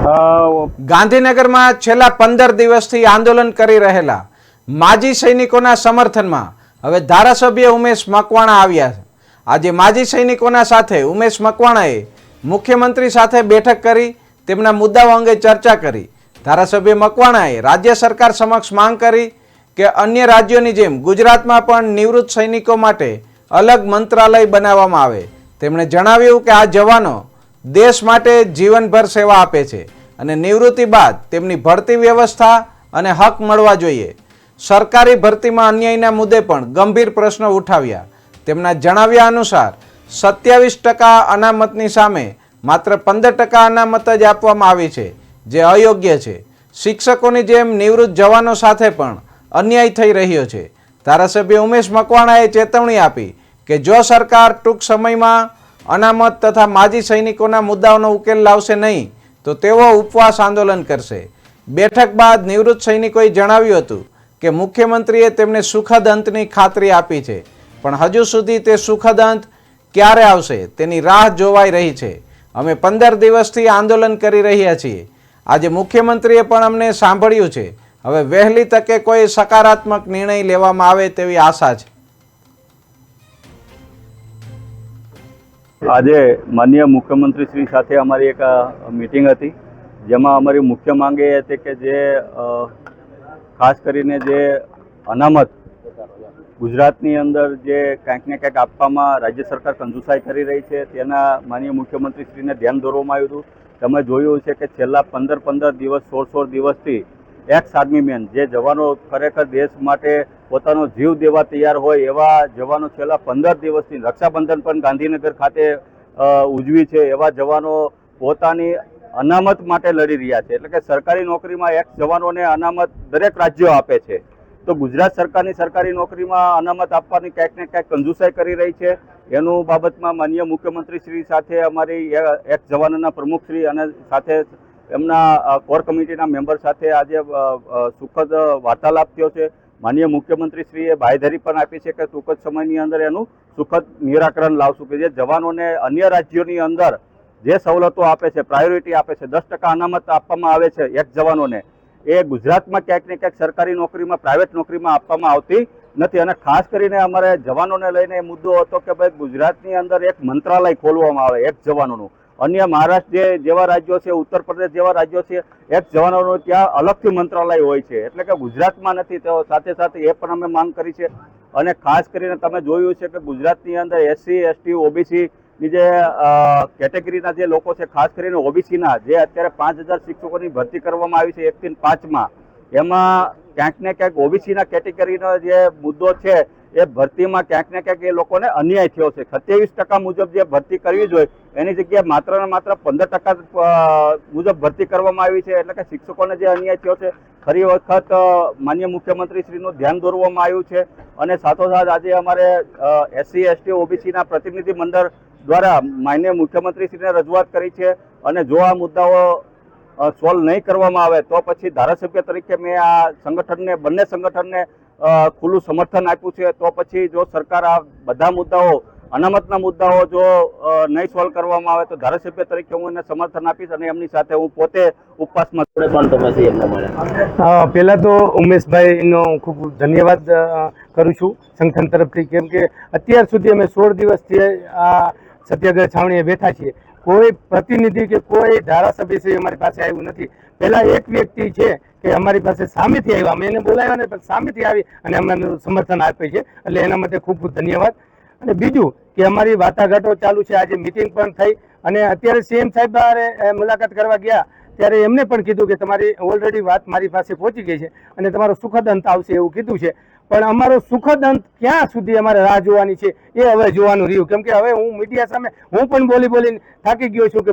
ગાંધીનગરમાં છેલ્લા 15 દિવસથી આંદોલન કરી રહેલા માજી સૈનિકોના સમર્થનમાં હવે ધારાસભ્ય ઉમેશ મકવાણા આવ્યા છે। આજે માજી સૈનિકોના સાથે ઉમેશ મકવાણાએ મુખ્યમંત્રી સાથે બેઠક કરી તેમના મુદ્દાઓ અંગે ચર્ચા કરી। ધારાસભ્ય મકવાણાએ રાજ્ય સરકાર સમક્ષ માંગ કરી કે અન્ય રાજ્યોની જેમ ગુજરાતમાં પણ નિવૃત્ત સૈનિકો માટે અલગ મંત્રાલય બનાવવામાં આવે। તેમણે જણાવ્યું કે આ જવાનો દેશ માટે જીવનભર સેવા આપે છે અને નિવૃત્તિ બાદ તેમની ભરતી વ્યવસ્થા અને હક મળવા જોઈએ। સરકારી ભરતીમાં અન્યાયના મુદ્દે પણ ગંભીર પ્રશ્નો ઉઠાવ્યા। તેમના જણાવ્યા અનુસાર 27% અનામતની સામે માત્ર 15% અનામત જ આપવામાં આવી છે, જે અયોગ્ય છે। શિક્ષકોની જેમ નિવૃત્ત જવાનો સાથે પણ અન્યાય થઈ રહ્યો છે। ધારાસભ્ય ઉમેશ મકવાણાએ ચેતવણી આપી કે જો સરકાર ટૂંક સમયમાં અનામત તથા માજી સૈનિકોના મુદ્દાઓનો ઉકેલ લાવશે નહીં તો તેઓ ઉપવાસ આંદોલન કરશે। બેઠક બાદ નિવૃત્ત સૈનિકોએ જણાવ્યું હતું કે મુખ્યમંત્રીએ તેમને સુખદ અંતની ખાતરી આપી છે, પણ હજુ સુધી તે સુખદ અંત ક્યારે આવશે તેની રાહ જોવાઈ રહી છે। અમે 15 દિવસથી આંદોલન કરી રહ્યા છીએ। આજે મુખ્યમંત્રીએ પણ અમને સાંભળ્યું છે। હવે વહેલી તકે કોઈ સકારાત્મક નિર્ણય લેવામાં આવે તેવી આશા છે। આજે માનનીય મુખ્યમંત્રી શ્રી સાથે અમારી એક મીટિંગ હતી, જેમાં અમારી મુખ્ય માંગ એ હતી કે જે ખાસ કરીને જે અનામત ગુજરાતની અંદર જે ક્યાંક ને ક્યાંક આપવામાં રાજ્ય સરકાર કંજૂસાઈ કરી રહી છે, તેના માનનીય મુખ્યમંત્રી શ્રીને ધ્યાન દોરવામાં આવ્યું હતું। તમે જોયું છે કે છેલ્લા 15 દિવસ 16 દિવસથી એક્સ આર્મી મેન જે જવાનો ખરેખર દેશ માટે પોતાનો જીવ દેવા તૈયાર હોય એવા જવાનો છેલ્લા 15 દિવસથી રક્ષાબંધન પણ ગાંધીનગર ખાતે ઉજવી છે, એવા જવાનો પોતાની અનામત માટે લડી રહ્યા છે। એટલે કે સરકારી નોકરીમાં એક્સ જવાનોને અનામત દરેક રાજ્યો આપે છે, તો ગુજરાત સરકારની સરકારી નોકરીમાં અનામત આપવાની ક્યાંક ને ક્યાંક કંજૂસાઈ કરી રહી છે। એનું બાબતમાં માનનીય મુખ્યમંત્રી શ્રી સાથે અમારી એક્સ જવાનોના પ્રમુખશ્રી અને સાથે એમના કોર કમિટીના મેમ્બર સાથે આજે સુખદ વાર્તાલાપ થયો છે। માનનીય મુખ્યમંત્રીશ્રીએ બાંયધરી પણ આપી છે કે ટૂંક જ સમયની અંદર એનું સુખદ નિરાકરણ લાવશું કે જે જવાનોને અન્ય રાજ્યોની અંદર જે સવલતો આપે છે, પ્રાયોરિટી આપે છે, 10% અનામત આપવામાં આવે છે એક્સ જવાનોને, એ ગુજરાતમાં ક્યાંક ને ક્યાંક સરકારી નોકરીમાં, પ્રાઇવેટ નોકરીમાં આપવામાં આવતી નથી। અને ખાસ કરીને અમારે જવાનોને લઈને એ મુદ્દો હતો કે ભાઈ ગુજરાતની અંદર એક મંત્રાલય ખોલવામાં આવે એક્સ જવાનોનું। અન્ય મહારાષ્ટ્ર જેવા રાજ્યો છે, ઉત્તર પ્રદેશ જેવા રાજ્યો છે, એક્સ જવાનોનું ત્યાં અલગથી મંત્રાલય હોય છે, એટલે કે ગુજરાતમાં નથી। તો સાથે સાથે એ પણ અમે માંગ કરી છે। અને ખાસ કરીને તમે જોયું છે કે ગુજરાતની અંદર SC, ST, OBC ની જે કેટેગરીના જે લોકો છે, ખાસ કરીને ઓબીસીના જે અત્યારે 5000 શિક્ષકોની ભરતી કરવામાં આવી છે 1 થી 5માં, એમાં ક્યાંક ને ક્યાંક ઓબીસીના કેટેગરીનો જે મુદ્દો છે એ ભરતીમાં ક્યાંક ને ક્યાંક એ લોકોને અન્યાય થયો છે। 27% મુજબ જે ભરતી કરવી જોઈએ એની જગ્યાએ માત્ર ને માત્ર 15% મુજબ ભરતી કરવામાં આવી છે, એટલે કે શિક્ષકોને જે અન્યાય થયો છે, ફરી વખત માનનીય મુખ્યમંત્રીશ્રીનું ધ્યાન દોરવામાં આવ્યું છે। અને સાથોસાથ આજે અમારે SC, ST, OBCના પ્રતિનિધિ મંડળ દ્વારા માનનીય મુખ્યમંત્રીશ્રીને રજૂઆત કરી છે, અને જો આ મુદ્દાઓ સોલ્વ નહીં કરવામાં આવે તો પછી ધારાસભ્ય તરીકે મેં આ સંગઠનને, બંને સંગઠનને ખુલ્લું સમર્થન આપ્યું છે। તો પછી જો સરકાર આ બધા મુદ્દાઓ, અનામતના મુદ્દાઓ જો નહીં સોલ્વ કરવામાં આવે તો ધારાસભ્ય તરીકે હું એને સમર્થન આપીશ અને એમની સાથે હું પોતે ઉપવાસમાં પહેલાં તો ઉમેશભાઈનો ખૂબ ધન્યવાદ કરું છું સંગઠન તરફથી, કેમ કે અત્યાર સુધી અમે 16 દિવસથી આ સત્યાગ્રહ છાવણીએ બેઠા છીએ। કોઈ પ્રતિનિધિ કે કોઈ ધારાસભ્ય છે અમારી પાસે આવ્યું નથી। પહેલાં એક વ્યક્તિ છે કે અમારી પાસે સામેથી આવ્યા, અમે એને બોલાવ્યા ને સામેથી આવી અને અમને સમર્થન આપે છે, એટલે એના માટે ખૂબ ખૂબ ધન્યવાદ। અને બીજું કે અમારી વાટાઘાટો ચાલુ છે, આજે મિટિંગ પણ થઈ, અને અત્યારે CM સાહેબ મુલાકાત કરવા ગયા ત્યારે એમને પણ કીધું કે તમારી ઓલરેડી વાત મારી પાસે પહોંચી ગઈ છે અને તમારો સુખદ અંત આવશે એવું કીધું છે, પણ અમારો સુખદ અંત ક્યાં સુધી અમારે રાહ જોવાની છે એ હવે જોવાનું રહ્યું, કેમ કે હવે હું મીડિયા સામે હું પણ બોલીને થાકી ગયો છું કે ભાઈ